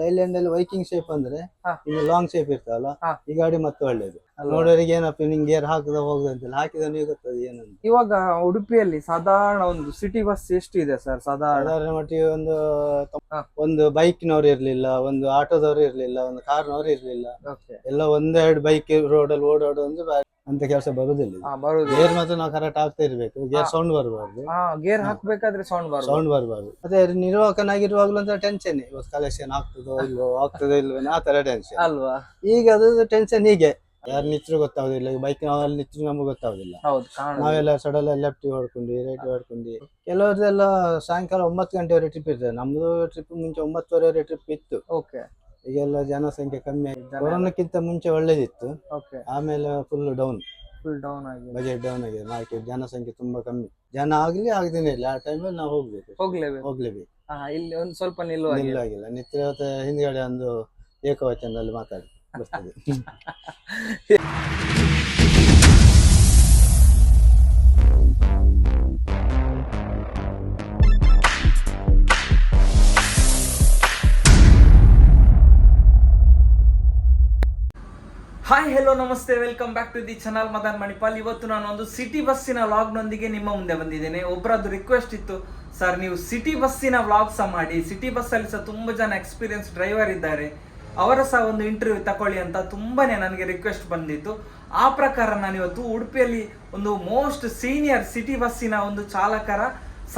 Leyland ಅಲ್ಲಿ Viking shape ಅಂದ್ರೆ ಹಾ. ಇದು ಲಾಂಗ್ ಶೇಪ್ ಇರ್ತಲ್ಲ, ಹಾ. ಈ ಗಾಡಿ ಮತ್ತೆ ಒಳ್ಳೇದು. ಅಲ್ವಾ? ನೋಡೋರಿಗೆ ಏನಪ್ಪ ನಿಂಗೆ ಗೇರ್ ಹಾಕದ ಹೋಗುದು ಅಂತಿಲ್ಲ, ಹಾಕಿದವನಿಗೆ ಗೊತ್ತದ ಏನಂತ. ಇವಾಗ ಉಡುಪಿಯಲ್ಲಿ ಸಾಧಾರಣ ಒಂದು ಸಿಟಿ ಬಸ್ ಎಷ್ಟು ಇದೆ ಸರ್ ಸಾಧಾರಣ? ಸಾಧಾರಣ ಮಟ್ಟಿಗೆ ಹಾ. ಒಂದು ಬೈಕ್ನವ್ರು ಇರ್ಲಿಲ್ಲ, ಒಂದು ಆಟೋದವ್ರು ಇರ್ಲಿಲ್ಲ, ಒಂದು ಕಾರ್ನವ್ರು ಇರ್ಲಿಲ್ಲ, ಓಕೆ. ಎಲ್ಲ ಒಂದೆರಡು ಬೈಕ್ ರೋಡಲ್ಲಿ ಓಡಾಡೋ ಒಂದು ಅಂತ ಕೆಲಸ ಬರುದಿಲ್ಲ. ಬರುದು. ಗೇರ್ ಮಾತ್ರ ನಾವು ಕರೆಕ್ಟ್ ಆಗ್ತಾ ಇರ್ಬೇಕು, ಗೇರ್ ಸೌಂಡ್ ಬರಬಾರ್ದು. ಗೇರ್ ಹಾಕ್ಬೇಕಾದ್ರೆ ಸೌಂಡ್ ಸೌಂಡ್ ಬರಬಾರ್ದು. ಮತ್ತೆ ನಿರ್ವಾಹಕನಾಗಿರುವಾಗ್ಲೂ ಅಂತ ಟೆನ್ಷನ್, ಇವತ್ತು ಕಲೆಕ್ಷನ್ ಆಗ್ತದೋ ಇಲ್ವೋ, ಆಗ್ತದೋ ಇಲ್ವೋ ಆ ತರ ಟೆನ್ಷನ್ ಅಲ್ವಾ? ಈಗ ಅದು ಟೆನ್ಷನ್ ಹೀಗೆ, ಯಾರು ನಿತ್ರು ಗೊತ್ತಾಗುದಿಲ್ಲ, ಬೈಕ್ ನಾವಲ್ಲಿ ನಿತ್ರು ನಮ್ಗೆ ಗೊತ್ತಾಗುದಿಲ್ಲ. ಹೌದು. ನಾವೆಲ್ಲ ಸಡಲ್ ಲೆಫ್ಟ್ ಹೊಡ್ಕೊಂಡ್ವಿ, ರೈಟ್ ಹೊಡ್ಕೊಂಡ್ವಿ. ಕೆಲವ್ರದೆಲ್ಲ ಸಾಯಂಕಾಲ 9 ಗಂಟೆವರೆಗೆ ಟ್ರಿಪ್ ಇರ್ತದೆ. ನಮ್ದು ಟ್ರಿಪ್ ಮುಂಚೆ 9:30ವರೆ ಟ್ರಿಪ್ ಇತ್ತು. ಓಕೆ. ಈಗೆಲ್ಲ ಜನಸಂಖ್ಯೆ ಕಮ್ಮಿ ಆಗಿದೆ. ಕೊರೋನಾಕ್ಕಿಂತ ಮುಂಚೆ ಒಳ್ಳೇದಿತ್ತು, ಓಕೆ. ಆಮೇಲೆ ಫುಲ್ ಡೌನ್, ಫುಲ್ ಡೌನ್ ಆಗಿದೆ. ಬಜೆಟ್ ಡೌನ್ ಆಗಿದೆ. ಮಾರ್ಕೆಟ್ ಜನಸಂಖ್ಯೆ ತುಂಬಾ ಕಮ್ಮಿ, ಜನ ಆಗ್ಲಿ ಆಗದೇನೆ ಇಲ್ಲ, ಆ ಟೈಮಲ್ಲಿ ನಾವು ಹೋಗ್ಲೇಬೇಕು. ಇಲ್ಲಿ ಒಂದು ಸ್ವಲ್ಪ ನಿಲ್ಲುವಾಗಿಲ್ಲ. ನಿಲ್ಲಾಗಿಲ್ಲ, ನಿತ್ಯ ಹಿಂದ್ಗಡೆ ಒಂದು ಏಕವಚನದಲ್ಲಿ ಮಾತಾಡಿ ಬರ್ತದೆ. ಹಾಯ್, ಹೆಲೋ, ನಮಸ್ತೆ, welcome back to the channel Madan Manipal. ಇವತ್ತು ನಾನು ಒಂದು ಸಿಟಿ ಬಸ್ಸಿನ ವ್ಲಾಗ್ನೊಂದಿಗೆ ನಿಮ್ಮ ಮುಂದೆ ಬಂದಿದ್ದೇನೆ. ಒಬ್ಬರದ್ದು ರಿಕ್ವೆಸ್ಟ್ ಇತ್ತು, ಸರ್ ನೀವು ಸಿಟಿ ಬಸ್ಸಿನ ವ್ಲಾಗ್ ಸಹ ಮಾಡಿ, ಸಿಟಿ ಬಸ್ಸಲ್ಲಿ ಸಹ ತುಂಬ ಜನ ಎಕ್ಸ್ಪೀರಿಯನ್ಸ್ ಡ್ರೈವರ್ ಇದ್ದಾರೆ, ಅವರ ಸಹ ಒಂದು ಇಂಟರ್ವ್ಯೂ ತಗೊಳ್ಳಿ ಅಂತ ತುಂಬಾನೇ ನನಗೆ ರಿಕ್ವೆಸ್ಟ್ ಬಂದಿತ್ತು. ಆ ಪ್ರಕಾರ ನಾನಿವತ್ತು ಉಡುಪಿಯಲ್ಲಿ ಒಂದು ಮೋಸ್ಟ್ ಸೀನಿಯರ್ ಸಿಟಿ ಬಸ್ಸಿನ ಒಂದು ಚಾಲಕರ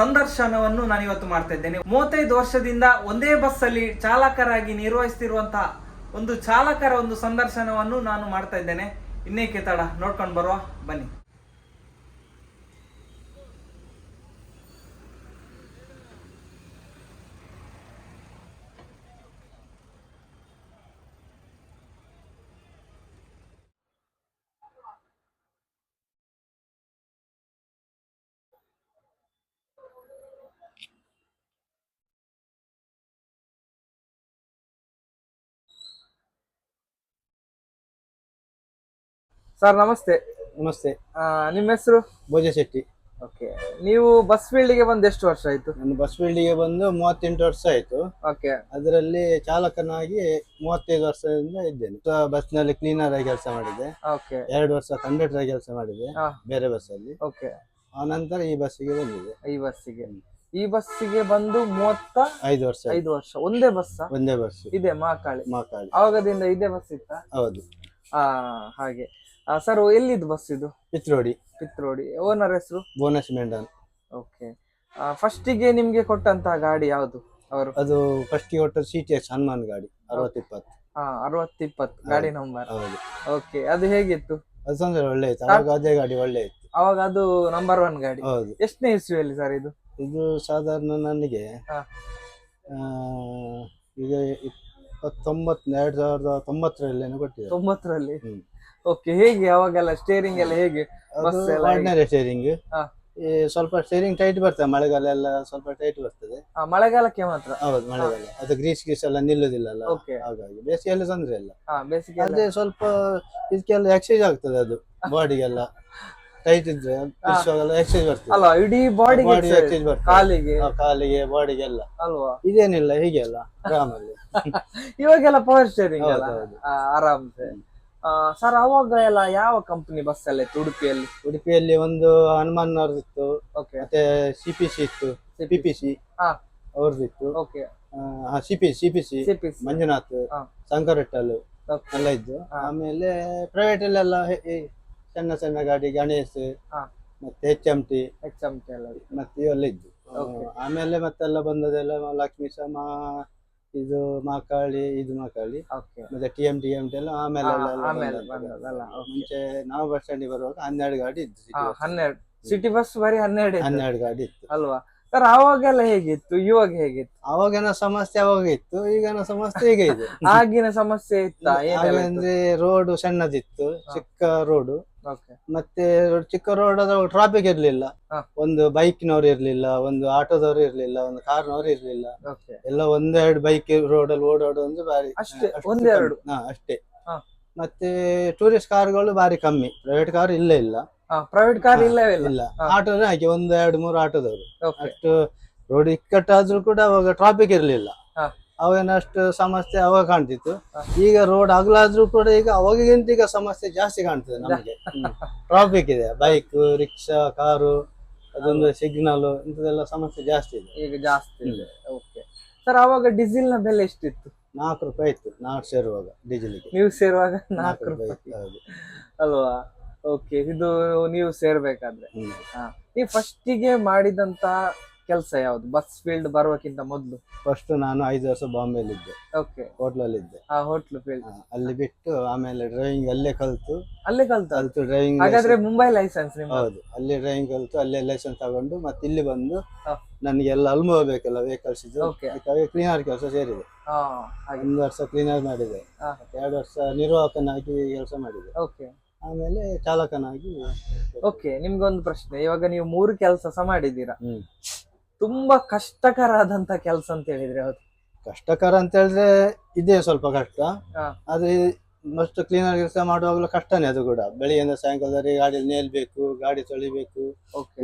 ಸಂದರ್ಶನವನ್ನು ನಾನಿವತ್ತು ಮಾಡ್ತಾ ಇದ್ದೇನೆ. 35 ವರ್ಷದಿಂದ ಒಂದೇ ಬಸ್ಸಲ್ಲಿ ಚಾಲಕರಾಗಿ ನಿರ್ವಹಿಸ್ತಿರುವಂತಹ ಒಂದು ಚಾಲಕರ ಒಂದು ಸಂದರ್ಶನವನ್ನು ನಾನು ಮಾಡ್ತಾ ಇದ್ದೇನೆ. ಇನ್ನೇಕೆ ತಡ, ನೋಡ್ಕೊಂಡು ಬರುವ ಬನ್ನಿ. ಸರ್ ನಮಸ್ತೆ. ನಮಸ್ತೆ. ನಿಮ್ಮ ಹೆಸರು? ಭೋಜ ಶೆಟ್ಟಿ. ಓಕೆ. ನೀವು ಬಸ್ ಫೀಲ್ಡ್ಗೆ ಬಂದು ಎಷ್ಟು ವರ್ಷ ಆಯ್ತು? ನಾನು ಬಸ್ ಫೀಲ್ಡ್ಗೆ ಬಂದು 38 ವರ್ಷ ಆಯ್ತು. ಓಕೆ. ಅದರಲ್ಲಿ ಚಾಲಕನಾಗಿ 35 ವರ್ಷದಿಂದ ಇದ್ದೇನೆ. ಬಸ್ನಲ್ಲಿ ಕ್ಲೀನರ್ ಆಗಿ ಕೆಲಸ ಮಾಡಿದೆ. ಓಕೆ. 2 ವರ್ಷ ಕಂಡಕ್ಟರ್ ಆಗಿ ಕೆಲಸ ಮಾಡಿದೆ ಬೇರೆ ಬಸ್ಸಲ್ಲಿ. ಓಕೆ. ಆ ನಂತರ ಈ ಬಸ್ಸಿಗೆ ಬಂದಿದೆ. ಈ ಬಸ್ಸಿಗೆ ಬಂದು 35 ವರ್ಷ. 5 ವರ್ಷ. ಒಂದೇ ಬಸ್ ಇದೆ ಮಾಕಾಳಿ. ಆವಾಗದಿಂದ ಇದೇ ಬಸ್ ಇತ್ತ? ಹೌದು. ಹಾಗೆ. ಸರ್, ಎಲ್ಲಿದ್ದು ಬಸ್ ಇದು? ಪಿತ್ರೋಡಿ. ಓನರ್ ಹೆಸರು? ಬೋನಸ್ ಮೆಂಡನ್. ಓಕೆ. ಫಸ್ಟಿಗೆ ನಿಮ್ಗೆ ಕೊಟ್ಟಂತಹ ಗಾಡಿ ಯಾವುದು ಅವರು? ಅದು ಫಸ್ಟ್ ಕೊಟ್ಟ CTX ಹನುಮಾನ್ ಗಾಡಿ 6020. 6020 ಗಾಡಿ ನಂಬರ್. ಹೌದು. ಓಕೆ. ಅದು ಹೇಗಿತ್ತು? ಅದು ತೊಂದರೆ ಒಳ್ಳೆ ಇತ್ತು. ಅವಾಗ ಅದೇ ಗಾಡಿ ಒಳ್ಳೆ ಇತ್ತು. ಅವಾಗ ಅದು ನಂಬರ್ 1 ಗಾಡಿ. ಹೌದು. ಎಷ್ಟನೇ ಇಸ್ವಿಯಲ್ಲಿ ಸರ್ ಇದು? ಇದು ಸಾಧಾರಣ ನನಗೆ ಈಗ 2090 ಕೊಟ್ಟಿದ್ದಾರೆ. 90ರಲ್ಲಿ? ಓಕೆ. ಹೇಗೆ ಅವಾಗೆಲ್ಲ ಸ್ಟೇರಿಂಗ್ ಎಲ್ಲ ಹೇಗೆ? Ordinary steering. ಸ್ವಲ್ಪ ಸ್ಟೇರಿಂಗ್ ಟೈಟ್ ಬರ್ತದೆ, ಮಳೆಗಾಲ ಎಲ್ಲ ಸ್ವಲ್ಪ ಟೈಟ್ ಬರ್ತದೆ. ಮಳೆಗಾಲಕ್ಕೆ ಮಾತ್ರ? ಹೌದು, ಮಳೆಗಾಲ. ಅದು ಗ್ರೀಸ್ ಎಲ್ಲ ನಿಲ್ಲುದಿಲ್ಲ, ಹಾಗಾಗಿ ಬೇಸಿಗೆಲ್ಲ ತೊಂದ್ರೆ ಇಲ್ಲ. ಅದೇ ಸ್ವಲ್ಪ ಇದಕ್ಕೆಲ್ಲ ಎಕ್ಸೈಸ್ ಆಗ್ತದೆ, ಅದು ಬಾಡಿಗೆಲ್ಲ ಟೈಟ್ ಇದ್ರೆ ಎಕ್ಸೈಸ್ ಬರ್ತದೆ. ಅಲ್ವಾ? ಇಡೀ ಬಾಡಿ ಎಕ್ಸೈಸ್ ಬರ್ತದೆ, ಕಾಲಿಗೆ ಬಾಡಿಗೆಲ್ಲ. ಅಲ್ವಾ? ಇದೇನಿಲ್ಲ, ಹೀಗೆ ಅಲ್ಲ ಆರಾಮಲ್ಲಿ. ಇವಾಗೆಲ್ಲ ಪವರ್ ಸ್ಟೇರಿಂಗ್ ಆರಾಮ್ಸೆ. ಸರ್, ಅವಾಗ ಎಲ್ಲ ಯಾವ ಕಂಪನಿ ಬಸ್ ಎಲ್ಲ ಇತ್ತು ಉಡುಪಿಯಲ್ಲಿ? ಒಂದು ಹನುಮಾನ್ ಅವ್ರದಿತ್ತು, ಮತ್ತೆ CPC ಇತ್ತು, PPC ಅವ್ರದಿತ್ತು. CPC ಮಂಜುನಾಥ್, ಶಂಕರಟ್ಟಲ್ ಎಲ್ಲ ಇದ್ದು. ಆಮೇಲೆ ಪ್ರೈವೇಟ್ ಅಲ್ಲೆಲ್ಲ ಸಣ್ಣ ಸಣ್ಣ ಗಾಡಿ ಗಣೇಶ್ ಮತ್ತೆ HMT ಎಲ್ಲ ಮತ್ತೆ ಇವೆಲ್ಲ ಇದ್ದು. ಆಮೇಲೆ ಮತ್ತೆಲ್ಲ ಬಂದದೆಲ್ಲ ಲಕ್ಷ್ಮೀ ಸಮ, ಇದು ಮಾಕಾಳಿ, ಮತ್ತೆ TMT ಎಲ್ಲ ಆಮೇಲೆ. ಮುಂಚೆ ನಾವು ಬಸ್ ಸ್ಟ್ಯಾಂಡಿಗೆ ಬರುವಾಗ 12 ಗಾಡಿ ಇತ್ತು. 12 ಸಿಟಿ ಬಸ್ ಬರೀ 12 ಗಾಡಿ ಇತ್ತು ಅಲ್ವಾ ಸರ್? ಅವಾಗೆಲ್ಲ ಹೇಗಿತ್ತು, ಇವಾಗ ಹೇಗಿತ್ತು? ಅವಾಗಿನ ಸಮಸ್ಯೆ ಅವಾಗ ಇತ್ತು, ಈಗಿನ ಸಮಸ್ಯೆ ಈಗ ಇದೆ. ಆಗಿನ ಸಮಸ್ಯೆ ಇತ್ತ? ಅಂದ್ರೆ ರೋಡ್ ಸಣ್ಣದಿತ್ತು, ಚಿಕ್ಕ ರೋಡು. ಮತ್ತೆ ಚಿಕ್ಕ ರೋಡ್ ಟ್ರಾಫಿಕ್ ಇರ್ಲಿಲ್ಲ, ಒಂದು ಬೈಕ್ನವ್ರು ಇರ್ಲಿಲ್ಲ, ಒಂದು ಆಟೋದವ್ರು ಇರ್ಲಿಲ್ಲ, ಒಂದು ಕಾರ್ನವ್ರು ಇರ್ಲಿಲ್ಲ, ಎಲ್ಲ ಒಂದೆರಡು ಬೈಕ್ ರೋಡಲ್ಲಿ ಓಡಾಡೋ ಒಂದು ಬಾರಿ ಅಷ್ಟೇ. ಅಷ್ಟೇ. ಮತ್ತೆ ಟೂರಿಸ್ಟ್ ಕಾರ್ಗಳು ಬಾರಿ ಕಮ್ಮಿ, ಪ್ರೈವೇಟ್ ಕಾರ್ ಇಲ್ಲೇ ಇಲ್ಲ. ಪ್ರೈವೇಟ್ ಕಾರ್ ಇಲ್ಲ. ಆಟೋನೇ ಹಾಕಿ 1 2 3 ಆಟೋದವರು. ಅಷ್ಟು ರೋಡ್ ಇಕ್ಕಟ್ಟಾದ್ರೂ ಕೂಡ ಅವಾಗ ಟ್ರಾಫಿಕ್ ಇರ್ಲಿಲ್ಲ. ಅವೇನಷ್ಟು ಸಮಸ್ಯೆ ಅವಾಗ ಕಾಣ್ತಿತ್ತು. ಈಗ ರೋಡ್ ಅಗಲಾದ್ರೂ ಕೂಡ ಈಗ ಅವಾಗಿಗಿಂತ ಈಗ ಸಮಸ್ಯೆ ಜಾಸ್ತಿ ಕಾಣ್ತದೆ ನಮಗೆ. ಟ್ರಾಫಿಕ್ ಇದೆ, ಬೈಕ್, ರಿಕ್ಷಾ, ಕಾರು, ಅದೊಂದು ಸಿಗ್ನಲ್, ಇಂಥದೆಲ್ಲ ಸಮಸ್ಯೆ ಜಾಸ್ತಿ ಇದೆ. ಈಗ ಜಾಸ್ತಿ ಇದೆ. ಓಕೆ ಸರ್, ಅವಾಗ ಡೀಸೆಲ್ ನ ಬೆಲೆ ಎಷ್ಟಿತ್ತು? 4 ರೂಪಾಯಿ ಇತ್ತು ನಾವು ಸೇರುವಾಗ ಡೀಸೆಲ್ಗೆ. ನೀವು ಸೇರುವಾಗ 4 ರೂಪಾಯಿ ಹೌದು. ಅಲ್ವಾ? ಓಕೆ, ಇದು ನೀವು ಸೇರ್ಬೇಕಾದ್ರೆ ನೀವು ಫಸ್ಟಿಗೆ ಮಾಡಿದಂತ ಕೆಲಸ ಯಾವ್ದು? ಬಸ್ ಫೀಲ್ಡ್ ಬರುವಕ್ಕಿಂತ ಮೊದಲು ಫಸ್ಟ್ ನಾನು 5 ವರ್ಷ ಬಾಂಬೆಲಿ ಇದ್ದೆ. ಓಕೆ, ಹೋಟ್ಲಲ್ಲಿ ಇದ್ದೆ. ಹೋಟ್ಲು ಫೀಲ್ಡ್ ಅಲ್ಲಿ ಬಿಟ್ಟು ಆಮೇಲೆ ಡ್ರೈವಿಂಗ್ ಅಲ್ಲೇ ಕಲ್ತು ಡ್ರೈವಿಂಗ್. ಹಾಗಾದ್ರೆ ಮುಂಬೈ ಲೈಸೆನ್ಸ್ ನಿಮ್ದು? ಹೌದು, ಅಲ್ಲೇ ಡ್ರೈವಿಂಗ್ ಕಲ್ತು ಅಲ್ಲೇ ಲೈಸೆನ್ಸ್ ತಗೊಂಡು ಮತ್ತೆ ಇಲ್ಲಿ ಬಂದು ನನಗೆಲ್ಲ ಅನುಭವ ಬೇಕಲ್ಲ ವೆಹಿಕಲ್ಸ್ ಇದು. ಕ್ಲೀನರ್ ಕೆಲಸ ಸೇರಿದೆ. 1 ವರ್ಷ ಕ್ಲೀನರ್ ಮಾಡಿದೆ, 2 ವರ್ಷ ನಿರ್ವಾಹಕನಾಗಿ ಕೆಲಸ ಮಾಡಿದೆ, ಆಮೇಲೆ ಚಾಲಕನಾಗಿ. ಓಕೆ, ನಿಮ್ಗೊಂದು ಪ್ರಶ್ನೆ. ಇವಾಗ ನೀವು 3 ಕೆಲಸ ಸಹ ಮಾಡಿದ್ದೀರಾ. ತುಂಬಾ ಕಷ್ಟಕರ ಕೆಲಸ ಅಂತ ಹೇಳಿದ್ರೆ ಯಾವ್ದು? ಕಷ್ಟಕರ ಅಂತ ಹೇಳಿದ್ರೆ ಇದೇ ಸ್ವಲ್ಪ ಕಷ್ಟ. ಆದ್ರೆ ಮಸ್ಟ್ ಕ್ಲೀನರ್ ಕೆಲಸ ಮಾಡುವಾಗಲೂ ಕಷ್ಟನೇ ಅದು ಕೂಡ. ಬೆಳಿಗ್ಗೆಯಿಂದ ಸಾಯಂಕಾಲದವರೆಗೆ ಗಾಡಿಯಲ್ಲಿ ನೇಲ್ಬೇಕು, ಗಾಡಿ ತೊಳಿಬೇಕು,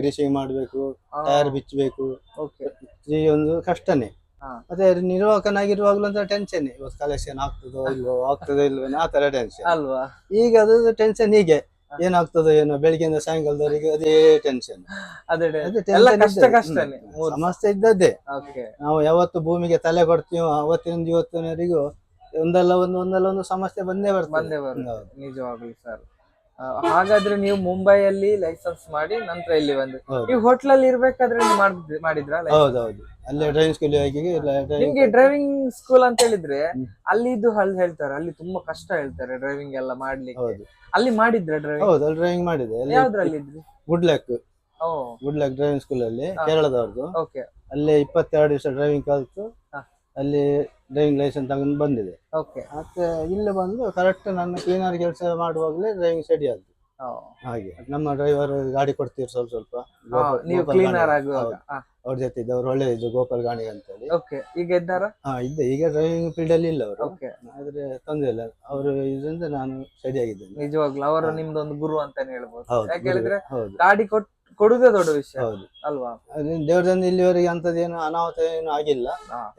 ಗ್ರೀಸಿಂಗ್ ಮಾಡ್ಬೇಕು, ಟೈರ್ ಬಿಚ್ಚಬೇಕು, ಈ ಒಂದು ಕಷ್ಟನೇ. ಮತ್ತೆ ನಿರ್ವಾಹಕನಾಗಿರುವಾಗ್ಲೂ ಅಂತ ಟೆನ್ಷನ್, ಇವತ್ತು ಕಲೆಕ್ಷನ್ ಆಗ್ತದೋ ಇಲ್ವೋ ಆ ತರ ಟೆನ್ಷನ್ ಅಲ್ವಾ? ಈಗ ಅದು ಟೆನ್ಷನ್ ಹೀಗೆ ಏನಾಗ್ತದೋ ಏನೋ, ಬೆಳಿಗ್ಗೆಯಿಂದ ಸಾಯಂಕಾಲದವರೆಗೆ ಅದೇ ಟೆನ್ಷನ್. ಸಮಸ್ಯೆ ಇದ್ದದ್ದೇ. ನಾವು ಯಾವತ್ತು ಭೂಮಿಗೆ ತಲೆ ಕೊಡ್ತೀವೋ ಅವತ್ತಿನಿಂದ ಇವತ್ತಿನವರೆಗೂ ಒಂದಲ್ಲ ಒಂದು ಸಮಸ್ಯೆ ಬಂದೇ ಬರ್ತದೆ. ನಿಜವಾಗ್ಲಿ ಸರ್. ಹಾಗಾದ್ರೆ ನೀವು ಮುಂಬೈಯಲ್ಲಿ ಲೈಸೆನ್ಸ್ ಮಾಡಿ ನಂತರ ಇಲ್ಲಿ ಬಂದು ನೀವು ಹೋಟ್ಲಲ್ಲಿ ಇರ್ಬೇಕಾದ್ರೆ ಮಾಡಿದ್ರ? ಹೌದೌದು, ಅಲ್ಲೇ ಡ್ರೈವಿಂಗ್ ಸ್ಕೂಲ್ ಹೋಗಿ. ನಿಮ್ಗೆ ಡ್ರೈವಿಂಗ್ ಸ್ಕೂಲ್ ಅಂತ ಹೇಳಿದ್ರೆ ಅಲ್ಲಿದ್ದು ಹೇಳ್ತಾರೆ, ಅಲ್ಲಿ ತುಂಬಾ ಕಷ್ಟ ಹೇಳ್ತಾರೆ ಡ್ರೈವಿಂಗ್ ಎಲ್ಲ ಮಾಡ್ಲಿಕ್ಕೆ. ಅಲ್ಲಿ ಮಾಡಿದ್ರ ಡ್ರೈವಿಂಗ್? ಹೌದು, ಅಲ್ಲಿ ಡ್ರೈವಿಂಗ್ ಮಾಡಿದೆ. ಯಾವ್ದ್ರಲ್ಲಿ ಇದ್ರಿ? ಗುಡ್ ಲಕ್ ಡ್ರೈವಿಂಗ್ ಸ್ಕೂಲ್ ಅಲ್ಲಿ, ಕೇರಳದವ್ರದ್ದು. ಅಲ್ಲೇ 22 ದಿವಸ ಡ್ರೈವಿಂಗ್ ಕಲ್ತು ಅಲ್ಲಿ ಡ್ರೈವಿಂಗ್ ಲೈಸೆನ್ಸ್ ತಗೊಂಡು ಬಂದಿದೆ. ಮತ್ತೆ ಇಲ್ಲಿ ಬಂದು ಕರೆಕ್ಟ್ ನನ್ನ ಕ್ಲೀನರ್ ಕೆಲಸ ಮಾಡುವಾಗಲೇ ಡ್ರೈವಿಂಗ್ ಸ್ಟಡಿ ಆದ್ದು. ಹಾಗೆ ನಮ್ಮ ಡ್ರೈವರ್ ಗಾಡಿ ಕೊಡ್ತೀವಿ ಸ್ವಲ್ಪ ಅವ್ರ ಜೊತೆ ಇದ್ದವ್ರು ಒಳ್ಳೆ ಇದ್ರು, ಗೋಪಾಲ್ ಗಾಣಿ ಅಂತ ಹೇಳಿ. ಈಗ ಇದ್ದಾರ? ಇದ್ದೆ. ಈಗ ಡ್ರೈವಿಂಗ್ ಫೀಲ್ಡ್ ಅಲ್ಲಿ ಇಲ್ಲ ಅವರು, ಆದ್ರೆ ತೊಂದ್ರೆ ಇಲ್ಲ. ಅವರು ಇದರಿಂದ ನಾನು ಸ್ಟಡಿ ಆಗಿದ್ದೇನೆ. ನಿಜವಾಗ್ಲೂ ಅವರು ನಿಮ್ದೊಂದು ಗುರು ಅಂತಾನೆ ಹೇಳ್ಬೋದು. ಯಾಕೆ ಹೇಳಿದ್ರೆ ಗಾಡಿ ಕೊಡುದೇ ದೊಡ್ಡ ವಿಷಯ. ಹೌದು ಅಲ್ವಾ? ದೇವರದಿಂದ ಇಲ್ಲಿವರೆಗೆ ಅಂತದೇನು ಅನಾಹುತ ಏನು ಆಗಿಲ್ಲ.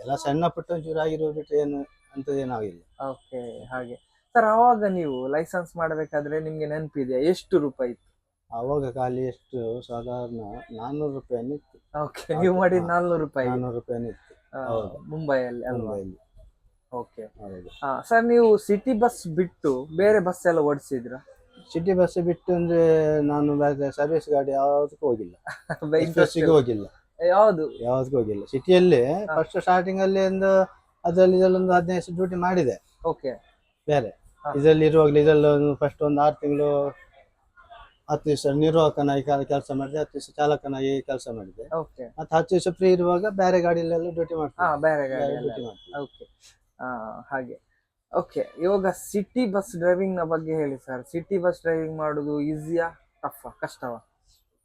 ಎಲ್ಲ ಸಣ್ಣ ಪುಟ್ಟ ಚೂರು ಆಗಿರೋ ಬಿಟ್ಟು ಏನು ಅಂತದೇನು ಆಗಿಲ್ಲ. ಓಕೆ, ಹಾಗೆ ಸರ್. ಅವಾಗ ನೀವು ಲೈಸೆನ್ಸ್ ಮಾಡಬೇಕಾದ್ರೆ ನಿಮ್ಗೆ ನೆನಪಿದೆಯಾ ಎಷ್ಟು ರೂಪಾಯಿ ಇತ್ತು? ಅವಾಗ ಖಾಲಿ ಎಷ್ಟು, ಸಾಧಾರಣ 400 ರೂಪಾಯಿ ಇತ್ತು. ಓಕೆ, ನೀವು ಮಾಡಿದ 400 ರೂಪಾಯಿ? 400 ರೂಪಾಯಿ ಇತ್ತು ಮುಂಬೈಯಲ್ಲಿ ಅಲ್ವಾ? ಓಕೆ ಸರ್, ನೀವು ಸಿಟಿ ಬಸ್ ಬಿಟ್ಟು ಬೇರೆ ಬಸ್ ಎಲ್ಲ ಓಡಿಸಿದ್ರ? ಸಿಟಿ ಬಸ್ ಬಿಟ್ಟು ಅಂದ್ರೆ ನಾನು ಸರ್ವಿಸ್ ಗಾಡಿ ಯಾವ್ದಕ್ಕೂ ಹೋಗಿಲ್ಲ, ಹೋಗಿಲ್ಲ. ಯಾವ್ದಕ್ಕೂ ಹೋಗಿಲ್ಲ. ಸಿಟಿಯಲ್ಲಿ ಫಸ್ಟ್ ಸ್ಟಾರ್ಟಿಂಗ್ ಅಲ್ಲಿ ಅದರಲ್ಲಿ ಇದರಲ್ಲೊಂದು 15 ಡ್ಯೂಟಿ ಮಾಡಿದೆ. ಬೇರೆ ಇದರಲ್ಲಿ ಇರುವಾಗಲೇ ಇದರಲ್ಲಿ ಫಸ್ಟ್ ಒಂದು 6 ತಿಂಗಳು 10 ದಿವಸ ನಿರ್ವಾಹಕನಾಗಿ ಕೆಲಸ ಮಾಡಿದೆ, 10 ದಿವಸ ಚಾಲಕನಾಗಿ ಕೆಲಸ ಮಾಡಿದೆ. ಮತ್ತೆ 10 ದಿವಸ ಫ್ರೀ ಇರುವಾಗ ಬೇರೆ ಗಾಡಿಯಲ್ಲೆಲ್ಲ ಡ್ಯೂಟಿ ಮಾಡ್ತೀನಿ. ಹಾಗೆ. ಓಕೆ, ಇವಾಗ ಸಿಟಿ ಬಸ್ ಡ್ರೈವಿಂಗ್ ನ ಬಗ್ಗೆ ಹೇಳಿ ಸರ್. ಸಿಟಿ ಬಸ್ ಡ್ರೈವಿಂಗ್ ಮಾಡುದು ಈಸಿಯಾ ಕಷ್ಟವಾ?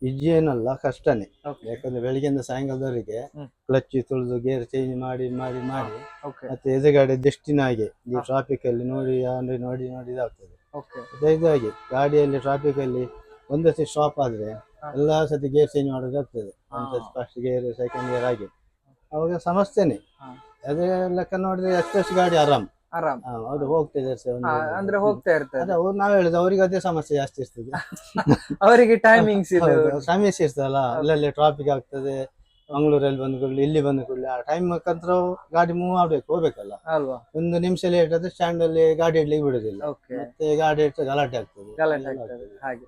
ಈಜಿ ಏನಲ್ಲ, ಕಷ್ಟನೇ. ಯಾಕಂದ್ರೆ ಬೆಳಿಗ್ಗೆಯಿಂದ ಸಾಯಂಕಾಲದವರೆಗೆ ಕ್ಲಚ್ ತುಳಿದು ಗೇರ್ ಚೇಂಜ್ ಮಾಡಿ ಮಾಡಿ ಮಾಡಿ ಮತ್ತೆ ಎದುರುಗಡೆ ಡೆಸ್ಟಿನ ಹಾಗೆ ಈ ಟ್ರಾಫಿಕ್ ಅಲ್ಲಿ ನೋಡಿ ಇದಾಗ್ತದೆ. ಇದಾಗಿ ಗಾಡಿಯಲ್ಲಿ ಟ್ರಾಫಿಕ್ ಅಲ್ಲಿ ಒಂದೊಂದು ಸ್ಟಾಪ್ ಆದ್ರೆ ಎಲ್ಲಾ ಸತಿ ಗೇರ್ ಚೇಂಜ್ ಮಾಡೋದಾಗ್ತದೆ. ಫಸ್ಟ್ ಗೇರ್, ಸೆಕೆಂಡ್ ಗೇರ್ ಹಾಗೆ. ಅವಾಗ ಸಮಸ್ಯೆನೆ. ಅದೇ ಲೆಕ್ಕ ನೋಡಿದ್ರೆ ಎಷ್ಟು ಗಾಡಿ ಆರಾಮ್ ಅದು ಹೋಗ್ತದೆ ಅಂದ್ರೆ ಹೋಗ್ತಾ ಇರ್ತದೆ. ನಾವ್ ಹೇಳುದು ಅವ್ರಿಗೆ ಅದೇ ಸಮಸ್ಯೆ ಜಾಸ್ತಿ ಇರ್ತದೆ. ಅವರಿಗೆ ಟೈಮಿಂಗ್ಸ್ ಸಮಸ್ಯೆ ಇರ್ತದಲ್ಲ, ಅಲ್ಲಲ್ಲಿ ಟ್ರಾಫಿಕ್ ಆಗ್ತದೆ. ಮಂಗಳೂರಲ್ಲಿ ಬಂದ ಕೂಡಲೇ ಇಲ್ಲಿ ಬಂದ ಕೂಡಲೇ ಆ ಟೈಮ್ ಮುಖಾಂತರ ಗಾಡಿ ಮೂವ್ ಮಾಡ್ಬೇಕು, ಹೋಗ್ಬೇಕಲ್ಲ ಅಲ್ವಾ? 1 ನಿಮಿಷ ಲೇಟ್ ಆದ್ರೆ ಸ್ಟ್ಯಾಂಡ್ ಅಲ್ಲಿ ಗಾಡಿ ಇಡ್ಲಿಕ್ಕೆ ಬಿಡುದಿಲ್ಲ, ಮತ್ತೆ ಗಾಡಿ ಇಟ್ಟು ಗಲಾಟೆ ಆಗ್ತದೆ. ಹಾಗೆ.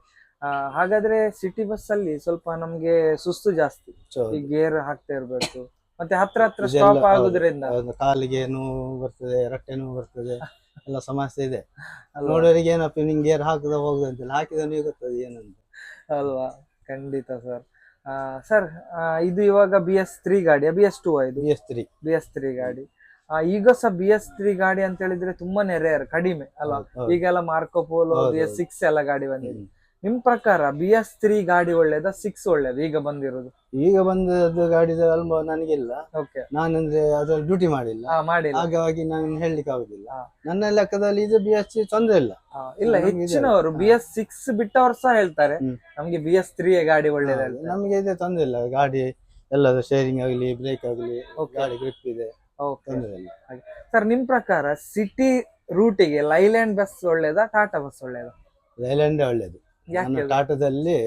ಹಾಗಾದ್ರೆ ಸಿಟಿ ಬಸ್ ಅಲ್ಲಿ ಸ್ವಲ್ಪ ನಮ್ಗೆ ಸುಸ್ತು ಜಾಸ್ತಿ, ಗೇರ್ ಹಾಕ್ತಾ ಇರ್ಬೇಕು, ಮತ್ತೆ ಹತ್ರ ಸ್ಟಾಪ್ ಆಗುದ್ರಿಂದ ಕಾಲಿಗೆ ನೋವು ಬರ್ತದೆ, ರಟ್ಟೆ ನೋವು ಬರ್ತದೆ, ಎಲ್ಲ ಸಮಸ್ಯೆ ಇದೆ. ನೋಡೋರಿಗೆ ಏನಪ್ಪ ನಿಂಗೆ ಗೇರ್ ಹಾಕದ ಹೋಗುದು ಅಂತಿಲ್ಲ, ಹಾಕಿದ ನೀವು ಗೊತ್ತದ ಏನಂತ ಅಲ್ವಾ? ಖಂಡಿತ ಸರ್. ಸರ್, ಇದು ಇವಾಗ BS3 ಗಾಡಿ, BS2 ಇದು? BS3 ಗಾಡಿ. ಈಗ ಸಹ BS3 ಗಾಡಿ ಅಂತ ಹೇಳಿದ್ರೆ ತುಂಬಾನೇ ರೇರ್, ಕಡಿಮೆ ಅಲ್ವಾ? ಈಗೆಲ್ಲ ಮಾರ್ಕೋ ಪೋಲೋ, BS6 ಎಲ್ಲ ಗಾಡಿ ಬಂದಿದೆ. ನಿಮ್ ಪ್ರಕಾರ BS3 ಗಾಡಿ ಒಳ್ಳೇದ 6 ಒಳ್ಳೇದು ಈಗ ಬಂದಿರೋದು? ಈಗ ಬಂದದ್ದು ಗಾಡಿದ ಅನುಭವ ನನಗಿಲ್ಲ. ನಾನಂದ್ರೆ ಅದ್ರಲ್ಲಿ ಡ್ಯೂಟಿ ಮಾಡಿಲ್ಲ, ಹಾಗಾಗಿ ನಾನು ಹೇಳಲಿಕ್ಕೆ ಆಗುದಿಲ್ಲ. ನನ್ನ ಲೆಕ್ಕದಲ್ಲಿ ಇದು BS3 ತೊಂದ್ರೆ ಇಲ್ಲ. ಹೆಚ್ಚಿನವರು BS6 ಬಿಟ್ಟವರು ಸಹ ಹೇಳ್ತಾರೆ ನಮ್ಗೆ BS3 ಗಾಡಿ ಒಳ್ಳೇದ. ನಮ್ಗೆ ಇದೆ ತೊಂದ್ರೆ ಇಲ್ಲ. ಗಾಡಿ ಎಲ್ಲದ ಶೇರಿಂಗ್ ಆಗ್ಲಿ, ಬ್ರೇಕ್ ಆಗ್ಲಿ, ಗಾಡಿ ಗ್ರಿಪ್ ಇದೆ, ಓಕೆ ತೊಂದರೆ ಇಲ್ಲ. ಸರ್ ನಿಮ್ ಪ್ರಕಾರ ಸಿಟಿ ರೂಟಿಗೆ ಲೈಲ್ಯಾಂಡ್ ಬಸ್ ಒಳ್ಳೇದಾ ಟಾಟಾ ಬಸ್ ಒಳ್ಳೇದಾ? ಲೈಲ್ಯಾಂಡ್ ಒಳ್ಳೇದು. ಯಾಕೆ ನಾನು ಅದು? ಟಾಟಾದಲ್ಲಿ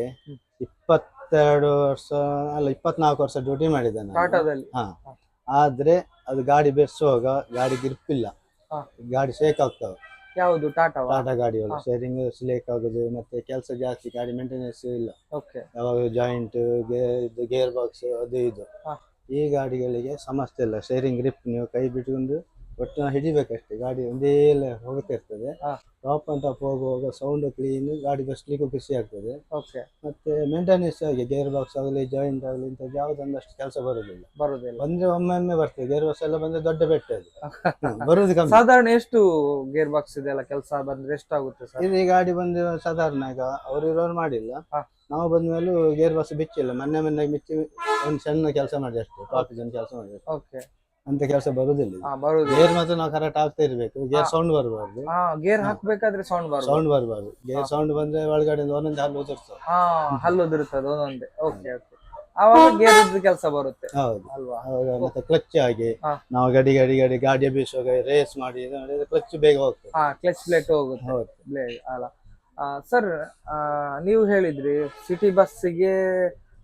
22 ವರ್ಷ ಅಲ್ಲ 24 ವರ್ಷ ಡ್ಯೂಟಿ ಮಾಡಿದ್ದೆ ನಾನು. ಟಾಟಾದಲ್ಲಿ ಹಾ, ಆದ್ರೆ ಅದು ಗಾಡಿ ಬೆರೆಸುವಾಗ ಗಾಡಿ ಗ್ರಿಪ್ ಇಲ್ಲ, ಹಾ. ಗಾಡಿ ಶೇಕ್ ಆಗ್ತವೆ. ಯಾವುದು ಟಾಟಾವಾ? ಟಾಟಾ ಗಾಡಿಗಳು ಸ್ಟೇರಿಂಗ್ ಸ್ಲೇಕ್ ಆಗುದು, ಮತ್ತೆ ಕೆಲಸ ಜಾಸ್ತಿ, ಗಾಡಿ ಮೇಂಟೆನೆನ್ಸ್ ಇಲ್ಲ. ಓಕೆ. ಯಾವಾಗ ಜಾಯಿಂಟ್ ಗೇರ್ ಬಾಕ್ಸ್ ಅದು ಇದು. ಹಾ. ಈ ಗಾಡಿಗಳಿಗೆ ಸಮಸ್ಯೆ ಇಲ್ಲ. ಸ್ಟೇರಿಂಗ್ ಗ್ರಿಪ್ ನೀವು ಕೈ ಬಿಟ್ಕೊಂಡು ಒಟ್ಟು ಹಿಡಿಬೇಕಷ್ಟೇ, ಗಾಡಿ ಒಂದೇ ಹೋಗ್ತಾ ಇರ್ತದೆ. ಹಾ. ಟಾಪ್ ಅಂಡ್ ಟಾಪ್ ಹೋಗುವಾಗ ಸೌಂಡ್ ಕ್ಲೀನ್, ಗಾಡಿ ಬಸ್ಲಿಕ್ಕೂ ಖುಷಿ ಆಗ್ತದೆ. ಓಕೆ. ಮತ್ತೆ ಮೇಂಟೆನೆನ್ಸ್ ಆಗಿ ಗೇರ್ ಬಾಕ್ಸ್ ಆಗಲಿ ಜಾಯಿಂಟ್ ಆಗಲಿ ಇಂಥದ್ದು ಯಾವುದೊಂದಷ್ಟು ಕೆಲಸ ಬರುದಿಲ್ಲ. ಬಂದ್ರೆ ಒಮ್ಮೊಮ್ಮೆ ಬರ್ತದೆ, ಗೇರ್ ಬಾಕ್ಸ್ ಎಲ್ಲ ಬಂದ್ರೆ ದೊಡ್ಡ ಬೆಟ್ಟ ಅದು. ಬರುದು ಕಮ್ಮಿ. ಸಾಧಾರಣ ಎಷ್ಟು ಗೇರ್ ಬಾಕ್ಸ್ ಇದೆಲ್ಲ ಕೆಲಸ ಬಂದ್ರೆ ಎಷ್ಟಾಗುತ್ತೆ ಸರ್? ಇದು ಈ ಗಾಡಿ ಬಂದು ಸಾಧಾರಣ ಈಗ ಅವ್ರು ಇರೋರು ಮಾಡಿಲ್ಲ, ಹಾ. ನಾವು ಬಂದ್ಮೇಲೂ ಗೇರ್ ಬಾಕ್ಸ್ ಬಿಚ್ಚಿಲ್ಲ. ಮೊನ್ನೆ ಬಿಚ್ಚಿ ಒಂದು ಸಣ್ಣ ಕೆಲಸ ಮಾಡಿ ಅಷ್ಟೇ, ಟ್ರಾಫಿಕ್ ಕೆಲಸ ಮಾಡಿ ಅಷ್ಟೇ. ಓಕೆ. ಅಂತ ಕೆಲಸ ಬರುದಿಲ್ಲ. ಬರುದು. ಗೇರ್ ಮಾತ್ರ ನಾವು ಕರೆಕ್ಟ್ ಆಗ್ತಾ ಇರ್ಬೇಕು, ಗೇರ್ ಸೌಂಡ್ ಬರಬಾರ್ದು. ಗೇರ್ ಹಾಕ್ಬೇಕಾದ್ರೆ ಸೌಂಡ್ ಬರಬಾರ್ದು. ಗೇರ್ ಸೌಂಡ್ ಬಂದ್ರೆ ಒಳಗಡೆ ಒಂದೊಂದು ಹಲ್ಲು ಉದುರ್ತದೆ. ಹಲ್ಲು ಉದುರ್ತದೆ ಒಂದೊಂದೇ. Okay okay. ಅವಾಗ ಗೇರ್ ಕೆಲಸ ಬರುತ್ತೆ. ಹೌದು ಅಲ್ವಾ? ಅವಾಗ ಮತ್ತೆ ಕ್ಲಚ್ ಆಗಿ ಹಾ. ನಾವು ಗಾಡಿ ಬೀಸುವಾಗ ರೇಸ್ ಮಾಡಿ ಕ್ಲಚ್ ಬೇಗ ಹೋಗ್ತದೆ. ಕ್ಲಚ್ ಪ್ಲೇಟ್ ಹೋಗುತ್ತೆ. ಹೌದು. ಅಲ್ಲ ಸರ್, ನೀವು ಹೇಳಿದ್ರಿ ಸಿಟಿ ಬಸ್ಸಿಗೆ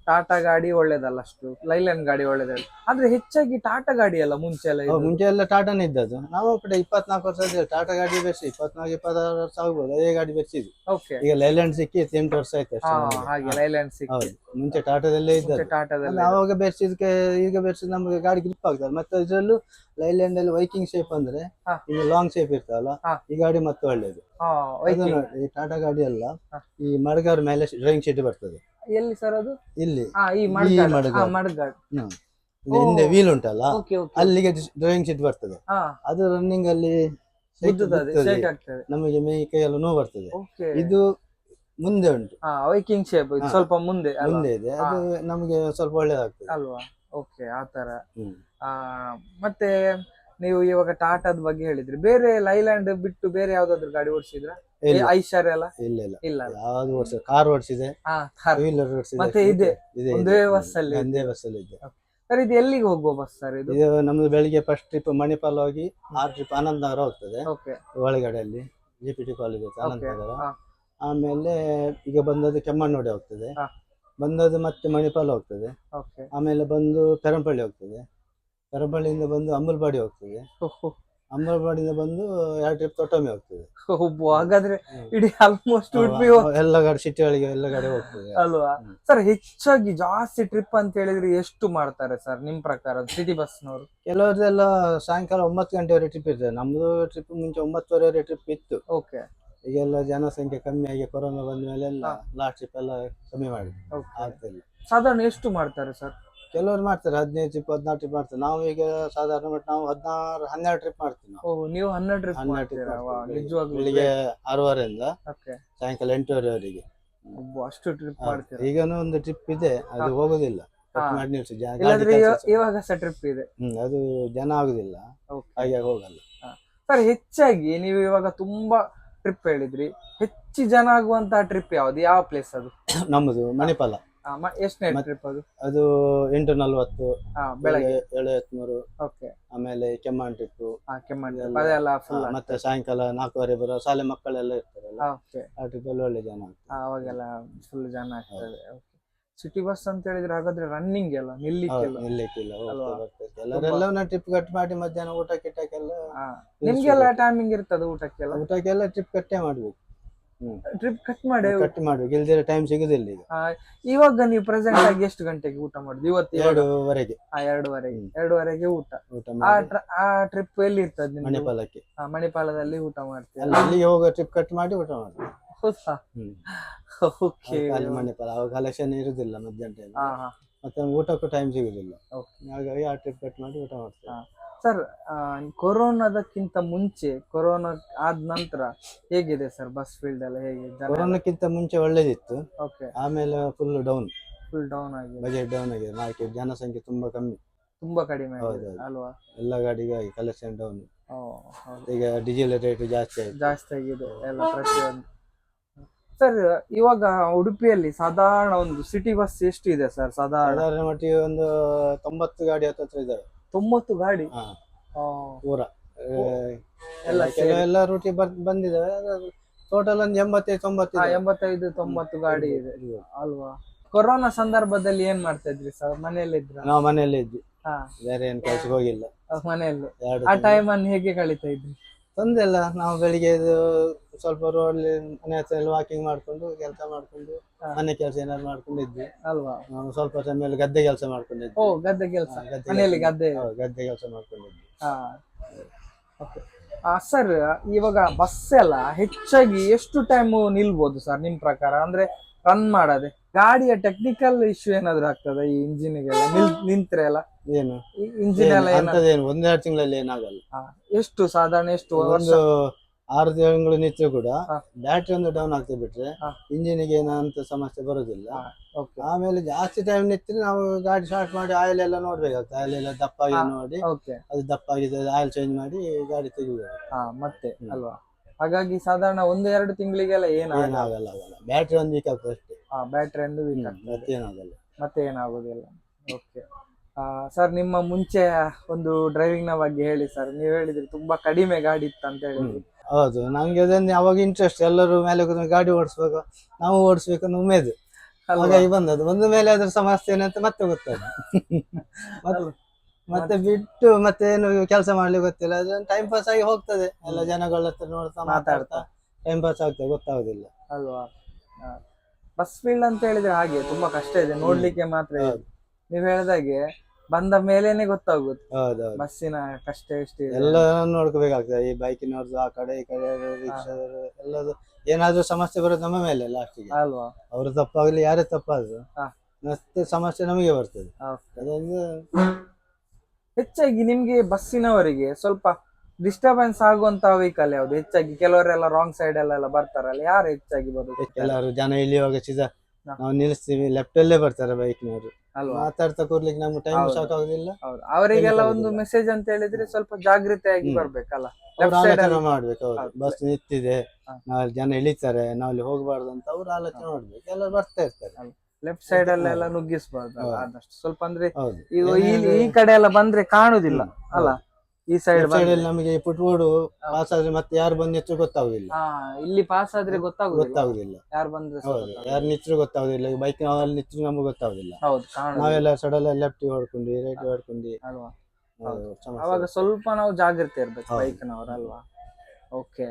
ಟಾಟಾ ಗಾಡಿ ಒಳ್ಳೇದಲ್ಲ, ಅಷ್ಟು ಲೈಲ್ಯಾಂಡ್ ಗಾಡಿ ಒಳ್ಳೇದಲ್ಲ. ಆದ್ರೆ ಹೆಚ್ಚಾಗಿ ಟಾಟಾ ಗಾಡಿ ಅಲ್ಲ ಮುಂಚೆ ಎಲ್ಲ ಇರೋದು. ಮುಂಚೆ ಎಲ್ಲ ಟಾಟಾನೇ ಇದ್ದದ್ದು. ನಾವು ಕೂಡ 24 ವರ್ಷ ಆದ್ರೆ ಟಾಟಾ ಗಾಡಿ ಬೆರ್ಸಿ 24-26 ವರ್ಷ ಆಗ್ಬೋದು, ಅದೇ ಗಾಡಿ ಬೆರ್ಸಿದ್ವಿ. ಓಕೆ. ಈಗ ಲೈಲ್ಯಾಂಡ್ ಸಿಕ್ಕಿ 8 ವರ್ಷ ಆಯ್ತು ಅಷ್ಟೇ ನಮ್ಗೆ. ಹಾಗೆ ಲೈಲ್ಯಾಂಡ್ ಸಿಕ್ಕಿ. ಹೌದು, ಮುಂಚೆ ಟಾಟಾದಲ್ಲೇ ಇದ್ದದ್ದು. ಟಾಟಾದಲ್ಲಿ ಅವಾಗ ಬೆರ್ಸಿದ್ಕೆ ಈಗ ಬೆರ್ಸಿದ್ ನಮ್ಗೆ ಗಾಡಿ ಗ್ರಿಪ್ ಆಗ್ತದೆ. ಮತ್ತೆ ಇದ್ರಲ್ಲೂ ಲೈಲ್ಯಾಂಡ್ ಅಲ್ಲಿ ವೈಕಿಂಗ್ ಶೇಪ್ ಅಂದ್ರೆ ಈಗ ಲಾಂಗ್ ಶೇಪ್ ಇರ್ತಲ್ಲ, ಈ ಗಾಡಿ ಮತ್ತೆ ಒಳ್ಳೇದು. ಈ ಟಾಟಾ ಗಾಡಿ ಅಲ್ಲ, ಈ ಮಡಗಾರ್ ಮೇಲೆ ಡ್ರೈವಿಂಗ್ ಶೀಟ್ ಬರ್ತದೆ. ಎಲ್ಲಿ ಸರ್ ಅದು? ಇಲ್ಲಿ ಈ ಮಡಗಾಡ್. ಹಿಂದೆ ವೀಲ್ ಉಂಟಲ್ಲ, ಅಲ್ಲಿಗೆ ಡ್ರೈವಿಂಗ್ ಶೀಟ್ ಬರ್ತದೆ. ಅದು ರನ್ನಿಂಗ್ ಅಲ್ಲಿ ನಮಗೆ ಮೈ ಕೈ ಎಲ್ಲ ನೋವು ಬರ್ತದೆ. ಇದು ಮುಂದೆ ಉಂಟು, ವೈಕಿಂಗ್ ಶೇಪ್ ಸ್ವಲ್ಪ ಮುಂದೆ ಇದೆ. ಅದು ನಮಗೆ ಸ್ವಲ್ಪ ಒಳ್ಳೇದಾಗ್ತದೆ ಅಲ್ವಾ? ಓಕೆ, ಆತರ. ಮತ್ತೆ ನೀವು ಇವಾಗ ಟಾಟಾದ ಬಗ್ಗೆ ಹೇಳಿದ್ರಿ, ಬೇರೆ ಲೈಲ್ಯಾಂಡ್ ಬಿಟ್ಟು ಬೇರೆ ಯಾವ್ದಾದ್ರು ಗಾಡಿ ಓಡಿಸಿದ್ರ? ಐಶರ್ ಎಲ್ಲ? ಇಲ್ಲ. ಯಾವ್ದು ಓಡಿಸಿದೆ? Car ಓಡಿಸಿದೆ, wheeler ಓಡಿಸಿದೆ. ಮತ್ತೆ ಇದೆ ಒಂದೇ ಬಸ್ ಅಲ್ಲಿ ಇದೆ. ಸರ್, ಇದು ಎಲ್ಲಿಗೆ ಹೋಗುವ ಬಸ್ ಸರ್ ಇದು? ನಮ್ದು ಬೆಳಿಗ್ಗೆ ಫಸ್ಟ್ ಟ್ರಿಪ್ ಮಣಿಪಾಲ್ ಹೋಗಿ ಆ ಟ್ರಿಪ್ ಅನಂತನಗರ ಹೋಗ್ತದೆ. ಒಳಗಡೆ ಅಲ್ಲಿ GPT ಕಾಲೇಜ್ ಇದೆ ಅನಂತನಗರ. ಆಮೇಲೆ ಈಗ ಬಂದದ್ದು ಕೆಮ್ಮಣ್ಣೋಡಿ ಹೋಗ್ತದೆ, ಬಂದದ್ದು ಮತ್ತೆ ಮಣಿಪಾಲ್ ಹೋಗ್ತದೆ. ಆಮೇಲೆ ಬಂದು ಪೆರಂಪಳ್ಳಿ ಹೋಗ್ತದೆ, ಪೆರಂಪಳ್ಳಿಯಿಂದ ಬಂದು ಅಂಬಲ್ಪಾಡಿ ಹೋಗ್ತದೆ, ಅಂಬಲ್ಪಾಡಿಯಿಂದ ಬಂದು 2 ಟ್ರಿಪ್ ತೊಟ್ಟೊಮ್ಮೆ ಹೋಗ್ತದೆ. ಹಾಗಾದ್ರೆ ಇಡೀ ಆಲ್ಮೋಸ್ಟ್ ಎಲ್ಲ ಗಾಡಿ ಸಿಟಿಗಳಿಗೆ ಎಲ್ಲ ಗಾಡಿ ಹೋಗ್ತದೆ ಅಲ್ವಾ? ಸರ್, ಹೆಚ್ಚಾಗಿ ಜಾಸ್ತಿ ಟ್ರಿಪ್ ಅಂತ ಹೇಳಿದ್ರೆ ಎಷ್ಟು ಮಾಡ್ತಾರೆ ಸರ್ ನಿಮ್ ಪ್ರಕಾರ ಸಿಟಿ ಬಸ್ನವರು? ಕೆಲವ್ರದೆಲ್ಲ ಸಾಯಂಕಾಲ 9 ಗಂಟೆವರೆಗೆ ಟ್ರಿಪ್ ಇರ್ತದೆ. ನಮ್ದು ಟ್ರಿಪ್ ಮುಂಚೆ 9:30 ಟ್ರಿಪ್ ಇತ್ತು. ಓಕೆ. ಈಗೆಲ್ಲ ಜನಸಂಖ್ಯೆ ಕಮ್ಮಿ ಆಗಿ ಕೊರೋನಾ ಬಂದ ಮೇಲೆ ಎಲ್ಲ ಲಾಸ್ಟ್ ಟ್ರಿಪ್ ಎಲ್ಲ ಕಮ್ಮಿ ಮಾಡಿದ್ವಿ, ಆಗ್ತಿಲ್ಲ. ಸಾಧಾರಣ ಎಷ್ಟು ಮಾಡ್ತಾರೆ ಸರ್? ಕೆಲವರು ಮಾಡ್ತಾರೆ 15 ಟ್ರಿಪ್ 14 ಟ್ರಿಪ್ ಮಾಡ್ತಾರೆ. ನಾವು ಈಗ ಸಾಧಾರಣ ನಾವು 12 ಟ್ರಿಪ್ ಮಾಡ್ತೀವಿ. ನೀವು 12 ಟ್ರಿಪ್ ಬೆಳಿಗ್ಗೆ 6:30 ಸಾಯಂಕಾಲ 8:30 ಅಷ್ಟು ಟ್ರಿಪ್ ಮಾಡ್ತೀರಾ? ಈಗನೂ ಒಂದು ಟ್ರಿಪ್ ಇದೆ, ಅದು ಹೋಗುದಿಲ್ಲ, ಇವಾಗ ಟ್ರಿಪ್ ಇದೆ. ಅದು ಜನ ಆಗುದಿಲ್ಲ, ಹಾಗೆ ಹೋಗಲ್ಲ. ಸರ್, ಹೆಚ್ಚಾಗಿ ನೀವು ಇವಾಗ ತುಂಬಾ ಟ್ರಿಪ್ ಹೇಳಿದ್ರಿ, ಹೆಚ್ಚು ಜನ ಆಗುವಂತಹ ಟ್ರಿಪ್ ಯಾವ್ದು? ಯಾವ ಪ್ಲೇಸ್ ಅದು? ನಮ್ಮದು ಮಣಿಪಾಲ. ಎಷ್ಟನೇ ಟ್ರಿಪ್ ಅದು? ಅದು 8:40 ಬೆಳಗ್ಗೆ 7:03. ಆಮೇಲೆ ಕೆಮ್ಮಣ್ಣ್ ಟ್ರಿಪ್, ಮತ್ತೆ ಸಾಯಂಕಾಲ 4:15 ಬರೋ ಶಾಲೆ ಮಕ್ಕಳೆಲ್ಲ ಇರ್ತಾರಲ್ಲ, ಆ ಟ್ರಿಪ್ ಅಲ್ಲಿ ಒಳ್ಳೆ ಜನ ಆಗ್ತದೆ. ಅವಾಗೆಲ್ಲ ಫುಲ್ ಜನ ಆಗ್ತದೆ. ಸಿಟಿ ಬಸ್ ಅಂತ ಹೇಳಿದ್ರೆ ಹಾಗಾದ್ರೆ ರನ್ನಿಂಗ್ ಎಲ್ಲ ನಿಲ್ಲಿಕ್ಕಿಲ್ಲ. ಎಲ್ಲರನ್ನ ಟ್ರಿಪ್ ಕಟ್ ಮಾಡಿ ಮಧ್ಯಾಹ್ನ ಊಟ ಕಿಟ್ಟಕ್ಕೆಲ್ಲ ನಿಮ್ಗೆಲ್ಲ ಟೈಮಿಂಗ್ ಇರ್ತದೆ ಊಟಕ್ಕೆಲ್ಲ ಟ್ರಿಪ್ ಕಟ್ಟೆ ಮಾಡ್ಬೇಕು. ಟ್ರಿಪ್ ಕಟ್ ಮಾಡ್ಬೇಕು, ಇಲ್ದಿರ ಟೈಮ್ ಸಿಗುದಿಲ್ಲ. ಈಗ ಇವಾಗ ನೀವು ಪ್ರೆಸೆಂಟ್ ಆಗಿ ಎಷ್ಟು ಗಂಟೆಗೆ ಊಟ ಮಾಡುದು? ಇವತ್ತು 2:15. 2:15 ಊಟ. ಆ ಟ್ರಿಪ್ ಎಲ್ಲಿ ಇರ್ತದೆ? ಮಣಿಪಾಲಕ್ಕೆ. ಮಣಿಪಾಲದಲ್ಲಿ ಊಟ ಮಾಡ್ತೀವಿ. ಅಲ್ಲಿಗೆ ಹೋಗೋ ಟ್ರಿಪ್ ಕಟ್ ಮಾಡಿ ಊಟ ಮಾಡ್ತೀವಿ. ಮಣಿಪಾಲ ಅವಾಗ ಕಲೆಕ್ಷನ್ ಇರುದಿಲ್ಲ ಮಧ್ಯಾಹ್ನ ಟೈಮ್, ಮತ್ತೆ ಊಟಕ್ಕೂ ಟೈಮ್ ಸಿಗುದಿಲ್ಲ, ಹಾಗಾಗಿ ಆ ಟ್ರಿಪ್ ಕಟ್ ಮಾಡಿ ಊಟ ಮಾಡ್ತೀವಿ. ಸರ್, ಕೊರೋನಾದಕ್ಕಿಂತ ಮುಂಚೆ, ಕೊರೋನಾ ಆದ ನಂತರ ಹೇಗಿದೆ ಸರ್ ಬಸ್ ಫೀಲ್ಡ್ ಎಲ್ಲ? ಹೇಗೆ? ಕೊರೋನಾಕ್ಕಿಂತ ಮುಂಚೆ ಒಳ್ಳೇದಿತ್ತು, ಆಮೇಲೆ ಫುಲ್ ಡೌನ್ ಆಗಿದೆ, ಬಜೆಟ್ ಡೌನ್ ಆಗಿದೆ. ಮಾರ್ಕೆಟ್ ಜನಸಂಖ್ಯೆ ತುಂಬಾ ಕಡಿಮೆ ಅಲ್ವಾ? ಎಲ್ಲ ಗಾಡಿಗಾಗಿ ಕಲೆಕ್ಷನ್ ಡೌನ್. ಈಗ ಡೀಸೆಲ್ ರೇಟ್ ಜಾಸ್ತಿ ಆಗಿದೆ ಎಲ್ಲ ಪ್ರತಿಯೊಂದು. ಸರ್, ಇವಾಗ ಉಡುಪಿಯಲ್ಲಿ ಸಾಧಾರಣ ಒಂದು ಸಿಟಿ ಬಸ್ ಎಷ್ಟು ಇದೆ ಸರ್? ಸಾಧಾರಣ ಮಟ್ಟಿಗೆ ಒಂದು 90 ಗಾಡಿ ಹತ್ರ ಇದಾವೆ. 90 ಗಾಡಿ? ಪೂರ ಕೆಲವೆಲ್ಲ ರೂಟಿ ಬಂದಿದ್ದಾವೆ. ಟೋಟಲ್ ಒಂದು 85-90 85-90 ಗಾಡಿ ಇದೆ ಅಲ್ವಾ. ಕೊರೋನಾ ಸಂದರ್ಭದಲ್ಲಿ ಏನ್ ಮಾಡ್ತಾ ಇದ್ರಿ ಸರ್? ಮನೆಯಲ್ಲಿ ಇದ್ರ? ನಾವು ಮನೆಯಲ್ಲೇ ಇದ್ವಿ, ಬೇರೆ ಏನ್ ಕೆಲ್ಸಕ್ಕೆ ಹೋಗಿಲ್ಲ. ಮನೆಯಲ್ಲಿ ಆ ಟೈಮ್ ಅನ್ನು ಹೇಗೆ ಕಳೀತಾ ಇದ್ರಿ? ತೊಂದ್ರೆ ಇಲ್ಲ, ನಾವು ಬೆಳಿಗ್ಗೆ ಸ್ವಲ್ಪ ರೋಡ್ ಮನೆ ಹತ್ರ ವಾಕಿಂಗ್ ಮಾಡ್ಕೊಂಡು ಕೆಲಸ ಮಾಡ್ಕೊಂಡು ಮನೆ ಕೆಲಸ ಏನಾದ್ರು ಮಾಡ್ಕೊಂಡು ಇದ್ವಿ ಅಲ್ವಾ. ನಾವು ಸ್ವಲ್ಪ ಸಮಯ ಗದ್ದೆ ಕೆಲಸ ಮಾಡ್ಕೊಂಡಿದ್ವಿ. ಓ, ಗದ್ದೆ ಕೆಲಸ, ಮನೆಯಲ್ಲಿ ಗದ್ದೆ ಕೆಲಸ ಮಾಡ್ಕೊಂಡಿದ್ವಿ. ಸರ್, ಇವಾಗ ಬಸ್ ಎಲ್ಲ ಹೆಚ್ಚಾಗಿ ಎಷ್ಟು ಟೈಮ್ ನಿಲ್ಬೋದು ಸರ್ ನಿಮ್ ಪ್ರಕಾರ? ಅಂದ್ರೆ ರನ್ ಮಾಡದೆ ಗಾಡಿಯ ಟೆಕ್ನಿಕಲ್ ಇಶ್ಯೂ ಏನಾದ್ರು ಆಗ್ತದೆ ಈ ಇಂಜಿನ್ಗೆಲ್ಲ ನಿಂತ್ರೆ ಎಲ್ಲ? ಏನು ಇಂಜಿನ್ ಎಲ್ಲ ಅಂತದೇನು 1-2 ತಿಂಗಳಲ್ಲಿ ಏನಾಗಲ್ಲ. ಎಷ್ಟು ಸಾಧಾರಣ ಎಷ್ಟು ವರ್ಷ? 6 ತಿಂಗಳು ನಿತ್ಯ ಕೂಡ ಬ್ಯಾಟ್ರಿ ಒಂದು ಡೌನ್ ಆಗ್ತಾ ಬಿಟ್ರೆ ಇಂಜಿನಿಗೆ ಏನಂತ ಸಮಸ್ಯೆ ಬರುದಿಲ್ಲ. ಆಮೇಲೆ ಜಾಸ್ತಿ ಟೈಮ್ ನಿಂತ್ರೆ ನಾವು ಗಾಡಿ ಸ್ಟಾರ್ಟ್ ಮಾಡಿ ಆಯಿಲ್ ಎಲ್ಲ ನೋಡ್ಬೇಕಾಗ್ತದೆ. ಆಯಿಲ್ ಎಲ್ಲ ದಪ್ಪಾಗಿ ನೋಡಿ, ಅದು ದಪ್ಪಾಗಿದೆ ಆಯಿಲ್ ಚೇಂಜ್ ಮಾಡಿ ಗಾಡಿ ತೆಗಿಬೇಕು ಮತ್ತೆ ಅಲ್ವಾ. ಹಾಗಾಗಿ ಸಾಧಾರಣ 1-2 ತಿಂಗಳಿಗೆಲ್ಲ ಏನಾಗಲ್ಲ. ಬ್ಯಾಟ್ರಿ ಒಂದು ವೀಕ್ ಆಗ್ತದೆ ಅಷ್ಟೇ. ಬ್ಯಾಟ್ರಿ ಒಂದು ವೀಕ್ ಆಗ್ತದೆ, ಮತ್ತೇನಾಗಲ್ಲ. ಮತ್ತೆ ಏನಾಗುದಿಲ್ಲ. ಓಕೆ ಸರ್, ನಿಮ್ಮ ಮುಂಚೆ ಒಂದು ಡ್ರೈವಿಂಗ್ ನ ಬಗ್ಗೆ ಹೇಳಿ ಸರ್. ನೀವು ಹೇಳಿದ್ರಿ ತುಂಬಾ ಕಡಿಮೆ ಗಾಡಿ ಇತ್ತು ಅಂತ ಹೇಳಿದ್ರಿ. ಹೌದು, ನಂಗೆ ಅದನ್ನ ಅವಾಗ ಇಂಟ್ರೆಸ್ಟ್, ಎಲ್ಲರೂ ಮೇಲೆ ಗಾಡಿ ಓಡಿಸ್ಬೇಕು, ನಾವು ಓಡಿಸ್ಬೇಕು ಅನ್ನೋ ಉಮೇದು. ಹಾಗಾಗಿ ಬಂದದ್ದು. ಒಂದು ಮೇಲೆ ಅದ್ರ ಸಮಸ್ಯೆ ಏನಂತ ಮತ್ತೆ ಗೊತ್ತಾಗ ಮತ್ತೆ ಬಿಟ್ಟು ಮತ್ತೆ ಏನು ಕೆಲಸ ಮಾಡ್ಲಿಕ್ಕೆ ಗೊತ್ತಿಲ್ಲ. ಅದನ್ನ ಟೈಮ್ ಪಾಸ್ ಆಗಿ ಹೋಗ್ತದೆ, ಎಲ್ಲ ಜನಗಳ ಹತ್ರ ನೋಡ್ತಾ ಮಾತಾಡ್ತಾ ಟೈಮ್ ಪಾಸ್ ಆಗ್ತದೆ, ಗೊತ್ತಾಗುದಿಲ್ಲ ಅಲ್ವಾ. ಬಸ್ ಫೀಲ್ಡ್ ಅಂತ ಹೇಳಿದ್ರೆ ಹಾಗೆ ತುಂಬಾ ಕಷ್ಟ ಇದೆ ನೋಡ್ಲಿಕ್ಕೆ ಮಾತ್ರ. ನೀವ್ ಹೇಳ್ದಾಗೆ ಬಂದ ಮೇಲೇನೆ ಗೊತ್ತಾಗುತ್ತೆ ಬಸ್ಸಿನ ಕಷ್ಟ ಎಷ್ಟು ಎಲ್ಲ ನೋಡ್ಕೋಬೇಕಾಗ್ತದೆ. ಈ ಬೈಕಿನವ್ರದ್ದು ಆ ಕಡೆ ಈ ಕಡೆ ರಿಕ್ಷಾದವರು ಎಲ್ಲದು ಏನಾದ್ರೂ ಸಮಸ್ಯೆ ಬರೋದು ನಮ್ಮ ಮೇಲೆ ಲಾಸ್ಟಿಗೆ ಅಲ್ವಾ. ಅವ್ರು ತಪ್ಪಾಗ್ಲಿ ಯಾರೇ ತಪ್ಪಾದ್ರು ಮತ್ತೆ ಸಮಸ್ಯೆ ನಮಗೆ ಬರ್ತದೆ. ಅದೊಂದು ಹೆಚ್ಚಾಗಿ ನಿಮ್ಗೆ ಬಸ್ಸಿನವರಿಗೆ ಸ್ವಲ್ಪ ಡಿಸ್ಟರ್ಬೆನ್ಸ್ ಆಗುವಂತ ವೆಹಿಕಲ್ ಯಾವ್ದು ಹೆಚ್ಚಾಗಿ? ಕೆಲವರೆಲ್ಲ ರಾಂಗ್ ಸೈಡ್ ಎಲ್ಲ ಬರ್ತಾರಲ್ಲ, ಯಾರು ಹೆಚ್ಚಾಗಿ ಬರುದು? ಕೆಲವರು ಜನ ಇಲ್ಲಿವಾಗ ನಾವು ನಿಲ್ಲಿಸ್ತೀವಿ, ಲೆಫ್ಟ್ ಅಲ್ಲೇ ಬರ್ತಾರೆ ಬೈಕ್ನವರು. ಮಾತಾಡ್ತಾ ಕೂರ್ಲಿಕ್ಕೆ ನಮ್ಗೆ ಟೈಮ್ ಸಾಕಾಗುದಿಲ್ಲ. ಅವರಿಗೆಲ್ಲ ಒಂದು ಮೆಸೇಜ್ ಅಂತ ಹೇಳಿದ್ರೆ ಸ್ವಲ್ಪ ಜಾಗೃತೆಯಾಗಿ ಬರ್ಬೇಕಲ್ಲ, ಮಾಡ್ಬೇಕು. ಅವ್ರು ಬಸ್ ನಿಂತಿದೆ, ನಾಳೆ ಜನ ಇಳಿತಾರೆ, ನಾವಲ್ಲಿ ಹೋಗ್ಬಾರ್ದು ಅಂತ ಅವ್ರು ಆಲೋಚನೆ ಮಾಡ್ಬೇಕು. ಎಲ್ಲರೂ ಬರ್ತಾ ಇರ್ತಾರೆ. ಲೆಫ್ಟ್ ಸೈಡ್ ಅಲ್ಲೆಲ್ಲ ನುಗ್ಗಿಸ್ಬಾರ್ದು ಆದಷ್ಟು ಸ್ವಲ್ಪ. ಅಂದ್ರೆ ಈ ಕಡೆ ಎಲ್ಲ ಬಂದ್ರೆ ಕಾಣುದಿಲ್ಲ ಅಲ್ಲ, ಈ ಸೈಡ್ ನಮಗೆ ಫುಟ್ಬೋರ್ಡ್ ಪಾಸ್ ಆದ್ರೆ ಮತ್ತೆ ಯಾರು ಬಂದ್ ನಿತ್ರು ಗೊತ್ತಾಗುದಿಲ್ಲ. ಇಲ್ಲಿ ಪಾಸ್ ಆದ್ರೆ ಗೊತ್ತಾಗುದಿಲ್ಲ ಯಾರು ಬಂದ್ರೆ, ಯಾರು ನಿತ್ರು ಗೊತ್ತಾಗುದಿಲ್ಲ. ಬೈಕ್ ನಾವಲ್ಲಿ ನಿತ್ರು ನಮ್ಗೆ ಗೊತ್ತಾಗುದಿಲ್ಲ. ನಾವೆಲ್ಲ ಸಡಲ್ ಲೆಫ್ಟ್ ಹೊಡ್ಕೊಂಡು ರೈಟ್ ಹೊಡ್ಕೊಂಡು ಅಲ್ವಾ. ಅವಾಗ ಸ್ವಲ್ಪ ನಾವು ಜಾಗೃತಿ ಇರ್ಬೇಕು ಬೈಕ್ನವ್ರಲ್ವಾ. ಓಕೆ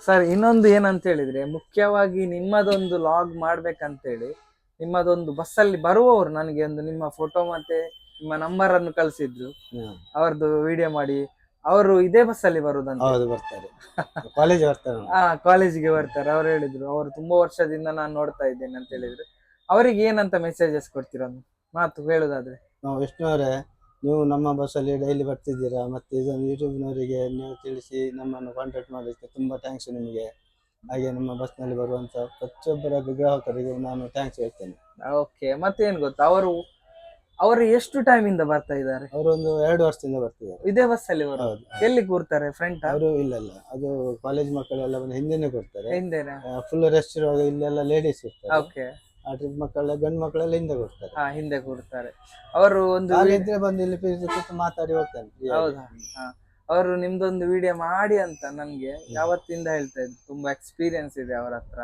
ಸರ್, ಇನ್ನೊಂದು ಏನಂತ ಹೇಳಿದ್ರೆ ಮುಖ್ಯವಾಗಿ ನಿಮ್ಮದೊಂದು ಲಾಗ್ ಮಾಡ್ಬೇಕಂತೇಳಿ ನಿಮ್ಮದೊಂದು ಬಸ್ಸಲ್ಲಿ ಬರುವವರು ನನಗೆ ಒಂದು ನಿಮ್ಮ ಫೋಟೋ ಮತ್ತೆ ನಿಮ್ಮ ನಂಬರ್ ಅನ್ನು ಕಳಿಸಿದ್ರು. ಅವ್ರದ್ದು ವಿಡಿಯೋ ಮಾಡಿ ಅವರು ಇದೇ ಬಸ್ಸಲ್ಲಿ ಬರುದಂತ. ಬರ್ತಾರೆ, ಕಾಲೇಜ್ ಬರ್ತಾರೆ. ಕಾಲೇಜಿಗೆ ಬರ್ತಾರೆ. ಅವ್ರು ಹೇಳಿದ್ರು ಅವರು ತುಂಬಾ ವರ್ಷದಿಂದ ನಾನು ನೋಡ್ತಾ ಇದ್ದೇನೆ ಅಂತ ಹೇಳಿದ್ರು. ಅವರಿಗೆ ಏನಂತ ಮೆಸೇಜಸ್ ಕೊಡ್ತೀರ ಮಾತು ಹೇಳುದಾದ್ರೆ? ವಿಷ್ಣುವರೇ, ನೀವು ನಮ್ಮ ಬಸ್ಸಲ್ಲಿ ಡೈಲಿ ಬರ್ತಿದ್ದೀರಾ, ಮತ್ತೆ ಇದೊಂದು ಯೂಟ್ಯೂಬ್ನವರಿಗೆ ನೀವು ತಿಳಿಸಿ ನಮ್ಮನ್ನು ಕಾಂಟ್ಯಾಕ್ಟ್ ಮಾಡೋದಕ್ಕೆ ತುಂಬಾ ಥ್ಯಾಂಕ್ಸ್ ನಿಮಗೆ. ಹಾಗೆ ನಮ್ಮ ಬಸ್ನಲ್ಲಿ ಬರುವಂತ ಪ್ರತಿಯೊಬ್ಬರ ಗ್ರಾಹಕರಿಗೆ ನಾನು ಥ್ಯಾಂಕ್ಸ್ ಹೇಳ್ತೇನೆ. ಓಕೆ, ಮತ್ತೇನ್ ಗೊತ್ತಾ, ಅವರು ಎಷ್ಟು ಟೈಮ್ ಇಂದ ಬರ್ತಾ ಇದ್ದಾರೆ? ಅವರು ಒಂದು 2 ವರ್ಷದಿಂದ ಬರ್ತಿದ್ದಾರೆ ಇದೇ ಬಸ್ಸಲ್ಲಿ. ಎಲ್ಲಿ ಕೂರ್ತಾರೆ? ಫ್ರಂಟ್? ಅವರು ಇಲ್ಲ, ಅದು ಕಾಲೇಜ್ ಮಕ್ಕಳೆಲ್ಲ ಬಂದು ಹಿಂದೆನೆ ಕೊಡ್ತಾರೆ. ಹಿಂದೆನೆ ಫುಲ್ ರೆಸ್ಟ್ ಇರುವಾಗ ಇಲ್ಲೆಲ್ಲ ಲೇಡೀಸ್ ಇರ್ತಾರೆ. ಓಕೆ, ಆ ಟ್ರಿಪ್ ಮಕ್ಕಳ ಗಂಡು ಮಕ್ಕಳೆಲ್ಲ ಹಿಂದೆ ಕೊಡ್ತಾರೆ. ಹಿಂದೆ ಕೂರ್ತಾರೆ. ಅವರು ಒಂದು ಇದ್ರೆ ಬಂದು ಇಲ್ಲಿ ಕೂತು ಮಾತಾಡಿ ಹೋಗ್ತಾರೆ. ಹೌದಾ? ಅವರು ನಿಮ್ದೊಂದು ವಿಡಿಯೋ ಮಾಡಿ ಅಂತ ನನ್ಗೆ ಯಾವತ್ತಿಂದ ಹೇಳ್ತಾ ಇದ್ರು. ತುಂಬಾ ಎಕ್ಸ್ಪೀರಿಯನ್ಸ್ ಇದೆ ಅವರ ಹತ್ರ,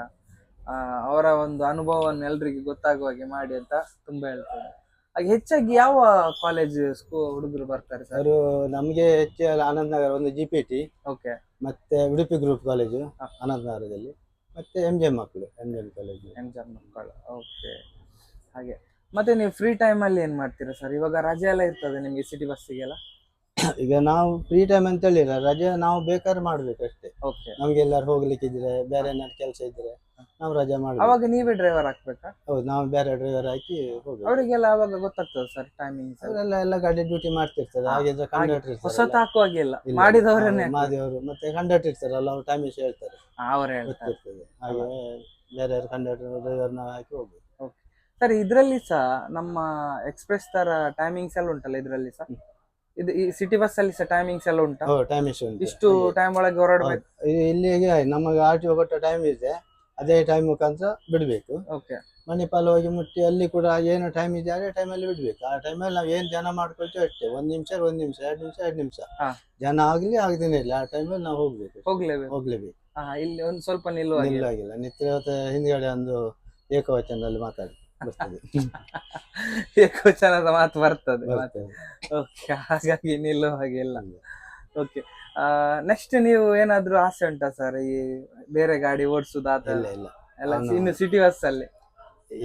ಅವರ ಒಂದು ಅನುಭವವನ್ನು ಎಲ್ರಿಗೆ ಗೊತ್ತಾಗುವ ಹಾಗೆ ಮಾಡಿ ಅಂತ ತುಂಬಾ ಹೇಳ್ತಾರೆ. ಹಾಗೆ ಹೆಚ್ಚಾಗಿ ಯಾವ ಕಾಲೇಜ್ ಹುಡುಗರು ಬರ್ತಾರೆ ಸರ್? ಅವರು ನಮ್ಗೆ ಹೆಚ್ಚು ಆನಂದ್ ನಗರ ಒಂದು GPT, ಓಕೆ, ಮತ್ತೆ ಉಡುಪಿ ಗ್ರೂಪ್ ಕಾಲೇಜು ಆನಂದ್ ನಗರದಲ್ಲಿ, ಮತ್ತೆ MGM ಮಕ್ಕಳು, MGM ಕಾಲೇಜು, MGM ಮಕ್ಕಳು. ಓಕೆ, ಹಾಗೆ ಮತ್ತೆ ನೀವು ಫ್ರೀ ಟೈಮ್ ಅಲ್ಲಿ ಏನ್ ಮಾಡ್ತೀರಾ ಸರ್? ಇವಾಗ ರಜೆ ಎಲ್ಲ ಇರ್ತದೆ ನಿಮ್ಗೆ ಸಿಟಿ ಬಸ್ಸಿಗೆಲ್ಲ? ಈಗ ನಾವು ಫ್ರೀ ಟೈಮ್ ಅಂತ ಹೇಳಿಲ್ಲ, ರಜೆ ನಾವು ಬೇಕಾದ್ರೆ ಮಾಡ್ಬೇಕು ಅಷ್ಟೇ. ಓಕೆ, ನಮ್ಗೆ ಎಲ್ಲಾರು ಹೋಗ್ಲಿಕ್ಕೆ ಇದ್ರೆ, ಬೇರೆ ಏನಾದ್ರು ಕೆಲಸ ಇದ್ರೆ ನಾವು ರಜೆ ಮಾಡ್ಬೇಕು. ಅವಾಗ ನೀವೇ ಡ್ರೈವರ್ ಹಾಕ್ಬೇಕಾ? ಹೌದು, ನಾವು ಬೇರೆ ಡ್ರೈವರ್ ಹಾಕಿ ಹೋಗ್ಬೇಕು. ಅವರಿಗೆಲ್ಲ ಅವಾಗ ಗೊತ್ತಾಗ್ತದೆ ಸರ್ ಟೈಮಿಂಗ್? ಎಲ್ಲ ಗಾಡಿ ಡ್ಯೂಟಿ ಮಾಡ್ತಿರ್ತಾರೆ. ಹಾಗಿದ್ರೆ ಕಂಡಕ್ಟರ್ ಹೊಸತ ಹಾಕುವಾಗಿಲ್ಲ, ಮಾಡಿದವರನ್ನೇ ಮಾದಿಯವರು ಮತ್ತೆ ಕಂಡಕ್ಟರ್ ಇರ್ತಾರಲ್ಲ, ಅವ್ರು ಟೈಮಿಂಗ್ಸ್ ಹೇಳ್ತಾರೆ, ಅವರೇ ಹೇಳ್ತಾರೆ. ಹಾಗೆ ಬೇರೆ ಕಂಡಕ್ಟರ್ ಡ್ರೈವರ್ನ ಹಾಕಿ ಹೋಗ್ಬೇಕು. ಸರ್, ಇದ್ರಲ್ಲಿ ಸಹ ನಮ್ಮ ಎಕ್ಸ್ಪ್ರೆಸ್ ತರ ಟೈಮಿಂಗ್ಸ್ ಎಲ್ಲ ಉಂಟಲ್ಲ ಇದ್ರಲ್ಲಿ ಸಹ? ಇದು ಈ ಸಿಟಿ ಬಸ್ ಅಲ್ಲಿ ಸಹ ಟೈಮಿಂಗ್ಸ್ ಎಲ್ಲ ಉಂಟಾ? ಟೈಮಿಂಗ್ಸ್ ಉಂಟು. ಇಷ್ಟು ಟೈಮ್ ಒಳಗೆ ಹೊರಡ್ಬೇಕು. ಇಲ್ಲಿಗೆ ನಮಗೆ RTO ಕೊಟ್ಟ ಟೈಮ್ ಇದೆ, ಅದೇ ಟೈಮ್ ಮುಖಾಂತರ ಬಿಡ್ಬೇಕು. ಓಕೆ, ಮಣಿಪಾಲ ಹೋಗಿ ಮುಟ್ಟಿ ಅಲ್ಲಿ ಕೂಡ ಏನು ಟೈಮ್ ಇದೆ ಅದೇ ಟೈಮಲ್ಲಿ ಬಿಡ್ಬೇಕು. ಆ ಟೈಮಲ್ಲಿ ನಾವು ಏನು ಜನ ಮಾಡ್ಕೊಳ್ತೀವಿ ಅಷ್ಟೇ, 1 ನಿಮಿಷ 1 ನಿಮಿಷ 2 ನಿಮಿಷ 2 ನಿಮಿಷ ಹಾ. ಜನ ಆಗ್ಲಿ ಆಗದೇನೆ ಇಲ್ಲ, ಆ ಟೈಮಲ್ಲಿ ನಾವು ಹೋಗ್ಬೇಕು. ಹೋಗ್ಲೇಬೇಕು. ಇಲ್ಲಿ ಒಂದು ಸ್ವಲ್ಪ ನಿಲ್ಲುವಾಗ ನಿಲ್ಲಾಗಿಲ್ಲ, ನಿಂತ್ರೆ ಹಿಂದ್ಗಡೆ ಒಂದು ಏಕವಚನದಲ್ಲಿ ಮಾತಾಡಿ ಬರ್ತದೆ. ಏಕವಚನದ ಮಾತು ಬರ್ತದೆ. ಬರ್ತದೆ. ಓಕೆ, ಹಾಗಾಗಿ ನಿಲ್ಲುವ ಹಾಗೆ ಇಲ್ಲ. ಓಕೆ, ನೆಕ್ಸ್ಟ್ ನೀವು ಏನಾದ್ರೂ ಆಸೆ ಉಂಟಾ ಸರ್ ಈ ಬೇರೆ ಗಾಡಿ ಓಡಿಸುದು ಆ ತರ? ಇಲ್ಲ ಇಲ್ಲ, ಎಲ್ಲ ಇನ್ನು ಸಿಟಿ ಬಸ್ ಅಲ್ಲಿ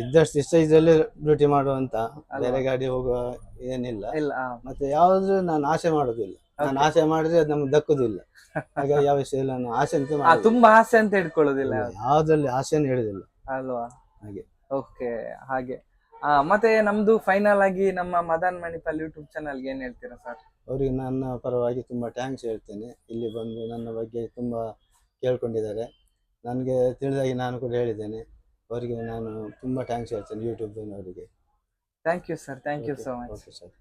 ಇದ್ದಷ್ಟು ಇಷ್ಟ ಇದರಲ್ಲಿ ಡ್ಯೂಟಿ ಮಾಡುವಂತ, ಬೇರೆ ಗಾಡಿ ಹೋಗುವ ಏನಿಲ್ಲ. ಇಲ್ಲ. ಮತ್ತೆ ಯಾವ್ದು ನಾನು ಆಸೆ ಮಾಡುದಿಲ್ಲ. ನಾನು ಆಸೆ ಮಾಡಿದ್ರೆ ಅದು ನಮ್ಗೆ ದಕ್ಕುದಿಲ್ಲ. ಹಾಗಾಗಿ ಯಾವ ವಿಷಯ ಇಲ್ಲ, ನಾನು ಆಸೆ ಅಂತ ಮಾಡುದಿಲ್ಲ. ತುಂಬಾ ಆಸೆ ಅಂತ ಇಟ್ಕೊಳ್ಳೋದಿಲ್ಲ, ಯಾವ್ದ್ರಲ್ಲಿ ಆಸೆಯನ್ನು ಹೇಳಿದಿಲ್ಲ ಅಲ್ವಾ? ಹಾಗೆ. ಓಕೆ, ಹಾಗೆ. ಮತ್ತೆ ನಮ್ದು ಫೈನಲ್ ಆಗಿ ನಮ್ಮ ಮದನ್ ಮಣಿಪಾಲ್ ಯೂಟ್ಯೂಬ್ ಚಾನಲ್ಗೆ ಏನ್ ಹೇಳ್ತೀರಾ ಸರ್? ಅವರಿಗೆ ನನ್ನ ಪರವಾಗಿ ತುಂಬಾ ಥ್ಯಾಂಕ್ಸ್ ಹೇಳ್ತೇನೆ. ಇಲ್ಲಿ ಬಂದು ನನ್ನ ಬಗ್ಗೆ ತುಂಬಾ ಕೇಳ್ಕೊಂಡಿದ್ದಾರೆ. ನನಗೆ ತಿಳಿದಾಗಿ ನಾನು ಕೂಡ ಹೇಳಿದ್ದೇನೆ. ಅವರಿಗೆ ನಾನು ತುಂಬಾ ಥ್ಯಾಂಕ್ಸ್ ಹೇಳ್ತೇನೆ, ಯೂಟ್ಯೂಬ್ನವರಿಗೆ. Thank you sir, thank you so much. Okay sir.